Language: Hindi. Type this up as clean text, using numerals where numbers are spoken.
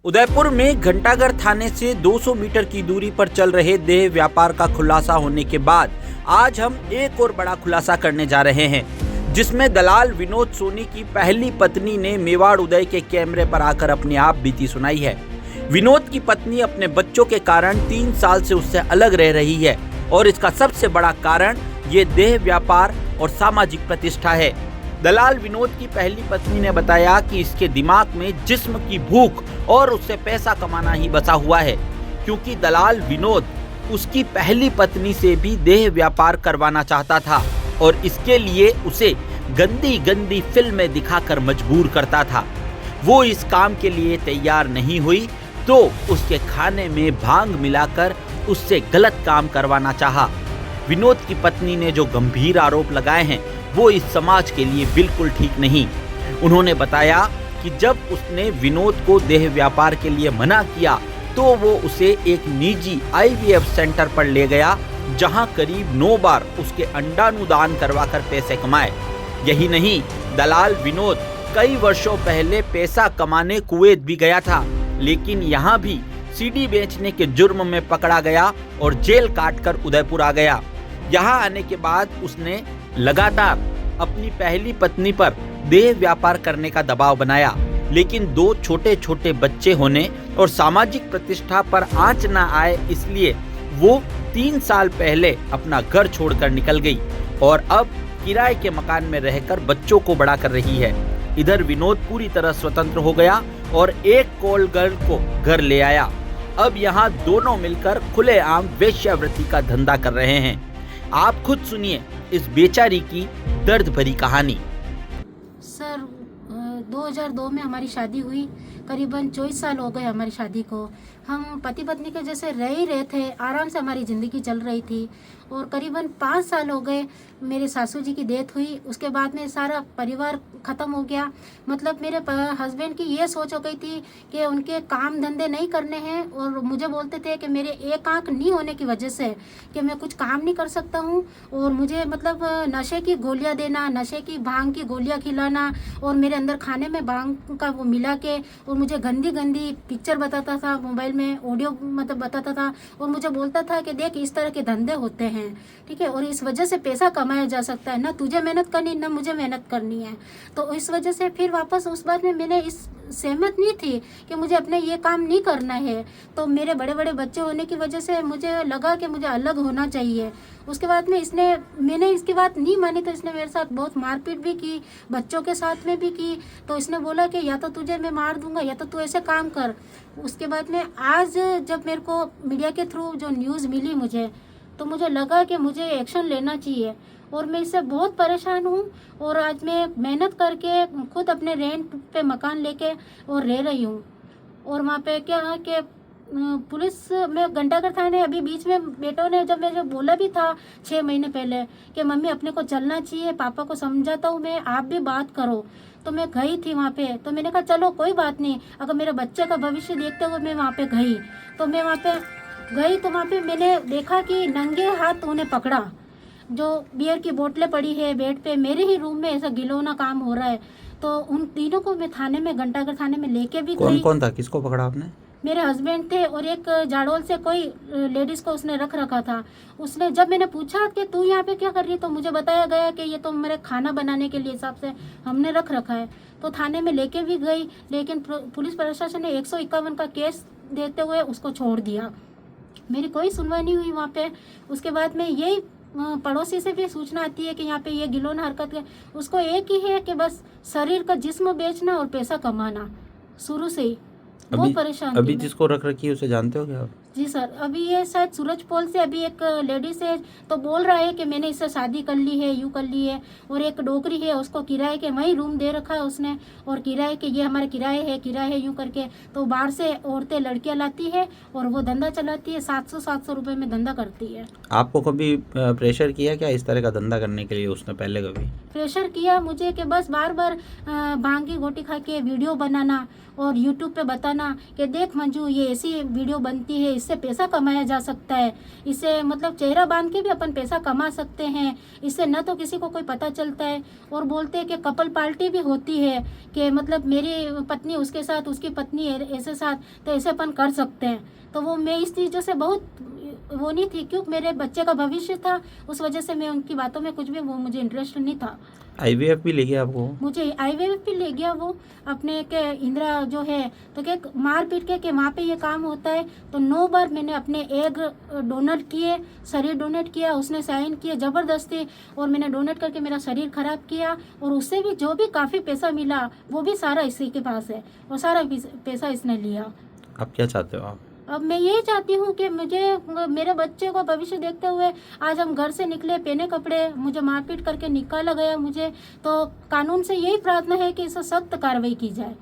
उदयपुर में घंटाघर थाने से 200 मीटर की दूरी पर चल रहे देह व्यापार का खुलासा होने के बाद आज हम एक और बड़ा खुलासा करने जा रहे हैं, जिसमें दलाल विनोद सोनी की पहली पत्नी ने मेवाड़ उदय के कैमरे पर आकर अपनी आप बीती सुनाई है। विनोद की पत्नी अपने बच्चों के कारण 3 साल से उससे अलग रह रही है और इसका सबसे बड़ा कारण ये देह व्यापार और सामाजिक प्रतिष्ठा है। दलाल विनोद की पहली पत्नी ने बताया कि इसके दिमाग में जिस्म की भूख और उससे पैसा कमाना ही बसा हुआ है, क्योंकि दलाल विनोद उसकी पहली पत्नी से भी देह व्यापार करवाना चाहता था और इसके लिए उसे गंदी गंदी फिल्में दिखाकर मजबूर करता था। वो इस काम के लिए तैयार नहीं हुई तो उसके खाने में भांग मिलाकर उससे गलत काम करवाना चाहा। विनोद की पत्नी ने जो गंभीर आरोप लगाए हैं वो इस समाज के लिए बिल्कुल ठीक नहीं। उन्होंने बताया कि जब उसने विनोद को देह व्यापार के लिए मना किया तो वो उसे एक निजी IVF सेंटर पर ले गया, जहां करीब 9 बार उसके अंडानुदान करवाकर पैसे कमाए। यही नहीं, दलाल विनोद कई वर्षों पहले पैसा कमाने कुवैत भी गया था, लेकिन यहाँ भी सीडी बेचने के जुर्म में पकड़ा गया और जेल काटकर उदयपुर आ गया। यहाँ आने के बाद उसने लगातार अपनी पहली पत्नी पर देह व्यापार करने का दबाव बनाया, लेकिन 2 छोटे छोटे बच्चे होने और सामाजिक प्रतिष्ठा पर आंच न आए, इसलिए वो 3 साल पहले अपना घर छोड़कर निकल गई और अब किराए के मकान में रहकर बच्चों को बड़ा कर रही है। इधर विनोद पूरी तरह स्वतंत्र हो गया और एक कॉल गर्ल को घर ले आया। अब यहाँ दोनों मिलकर खुलेआम वेश्यावृत्ति का धंधा कर रहे हैं। आप खुद सुनिए इस बेचारी की दर्द भरी कहानी। सर 2002 में हमारी शादी हुई, करीबन 24 साल हो गए हमारी शादी को। हम पति पत्नी के जैसे रह ही रहे थे, आराम से हमारी ज़िंदगी चल रही थी। और करीबन 5 साल हो गए मेरे सासू जी की डेथ हुई, उसके बाद में सारा परिवार ख़त्म हो गया। मतलब मेरे हस्बैंड की ये सोच हो गई थी कि उनके काम धंधे नहीं करने हैं और मुझे बोलते थे कि मेरे एक आँख नहीं होने की वजह से कि मैं कुछ काम नहीं कर सकता हूँ, और मुझे मतलब नशे की गोलियाँ देना, नशे की भांग की गोलियाँ खिलाना और मेरे अंदर खाने में भांग का वो मिला के, और मुझे गंदी गंदी पिक्चर बताता था, मोबाइल में ऑडियो मतलब बताता था, और मुझे बोलता था कि देख इस तरह के धंधे होते हैं, ठीक है, और इस वजह से पैसा कमाया जा सकता है, ना तुझे मेहनत करनी ना मुझे मेहनत करनी है। तो इस वजह से फिर वापस उस बात में मैंने इस सहमत नहीं थी कि मुझे अपने ये काम नहीं करना है। तो मेरे बड़े बड़े बच्चे होने की वजह से मुझे लगा कि मुझे अलग होना चाहिए। उसके बाद में मैंने इसकी बात नहीं मानी, तो इसने मेरे साथ बहुत मारपीट भी की, बच्चों के साथ में भी की। तो इसने बोला कि या तो तुझे मैं मार दूंगा या तो तू ऐसे काम कर। उसके बाद में आज जब मेरे को मीडिया के थ्रू जो न्यूज़ मिली मुझे, तो मुझे लगा कि मुझे एक्शन लेना चाहिए, और मैं इससे बहुत परेशान हूँ। और आज मैं मेहनत करके खुद अपने रेंट पे मकान लेके और रह रही हूँ। और वहाँ पे क्या है कि पुलिस में घंटाघर थाने अभी बीच में बेटों ने जब मुझे बोला भी था 6 महीने पहले कि मम्मी अपने को चलना चाहिए, पापा को समझाता हूँ मैं, आप भी बात करो। तो मैं गई थी वहाँ पे, तो मैंने कहा चलो कोई बात नहीं, अगर मेरे बच्चे का भविष्य देखते हुए मैं वहाँ पे गई। तो मैं वहाँ पे गई तो वहाँ पे मैंने देखा कि नंगे हाथ उन्हें पकड़ा, जो बियर की बोतलें पड़ी है बेड पे, मेरे ही रूम में ऐसा गिलोना काम हो रहा है। तो उन तीनों को मैं थाने में घंटाघर थाने में लेके भी गई। कौन था, किसको पकड़ा आपने? मेरे हस्बैंड थे और एक जाडोल से कोई लेडीज को उसने रख रखा था। उसने जब मैंने पूछा कि तू यहाँ पे क्या कर रही, तो मुझे बताया गया कि ये तो मेरे खाना बनाने के लिए हिसाब से हमने रख रखा है। तो थाने में लेके भी गई, लेकिन पुलिस प्रशासन ने 151 का केस देते हुए उसको छोड़ दिया। मेरी कोई सुनवाई नहीं हुई वहाँ पे। उसके बाद में यही पड़ोसी से भी सूचना आती है कि यहाँ पे ये गिलोना हरकत है। उसको एक ही है कि बस शरीर का जिस्म बेचना और पैसा कमाना, शुरू से ही बहुत परेशान। अभी जिसको रख रखी है उसे जानते हो क्या आप? जी सर, अभी ये शायद सूरजपोल से अभी एक लेडीज है, तो बोल रहा है कि मैंने इससे शादी कर ली है, यूँ कर ली है। और एक डोकरी है, उसको किराए के वहीं रूम दे रखा है उसने, और किराए के ये हमारे किराए है यूँ करके। तो बाहर से औरतें लड़कियां लाती है और वो धंधा चलाती है, 700 रुपये में धंधा करती है। आपको कभी प्रेशर किया क्या इस तरह का धंधा करने के लिए उसने पहले कभी? प्रेशर किया मुझे कि बस बार बार भांग की गोटी खा के वीडियो बनाना और यूट्यूब पे बताना कि देख मंजू ये ऐसी वीडियो बनती है, इससे पैसा कमाया जा सकता है, इससे मतलब चेहरा बांध के भी अपन पैसा कमा सकते हैं, इससे न तो किसी को कोई पता चलता है। और बोलते हैं कि कपल पार्टी भी होती है कि मतलब मेरी पत्नी उसके साथ, उसकी पत्नी ऐसे साथ, तो ऐसे अपन कर सकते हैं। तो वो मैं इस चीज़ों से बहुत वो नहीं थी, क्योंकि मेरे बच्चे का भविष्य था, उस वजह से मैं उनकी बातों में कुछ भी वो मुझे इंटरेस्ट नहीं था। आईवीएफ भी ले गया आपको? मुझे आईवीएफ भी ले गया वो अपने के इंदिरा जो है, तो क्या मार पीट के वहाँ पे ये काम होता है। तो 9 बार मैंने अपने एग डोनेट किए, शरीर डोनेट किया, उसने साइन किए ज़बरदस्ती, और मैंने डोनेट करके मेरा शरीर ख़राब किया, और उससे भी जो भी काफ़ी पैसा मिला वो भी सारा इसी के पास है, और सारा पैसा इसने लिया। आप क्या चाहते हो आप? अब मैं यही चाहती हूँ कि मुझे मेरे बच्चे को भविष्य देखते हुए, आज हम घर से निकले पहने कपड़े, मुझे मारपीट करके निकाला गया मुझे, तो कानून से यही प्रार्थना है कि इसे सख्त कार्रवाई की जाए।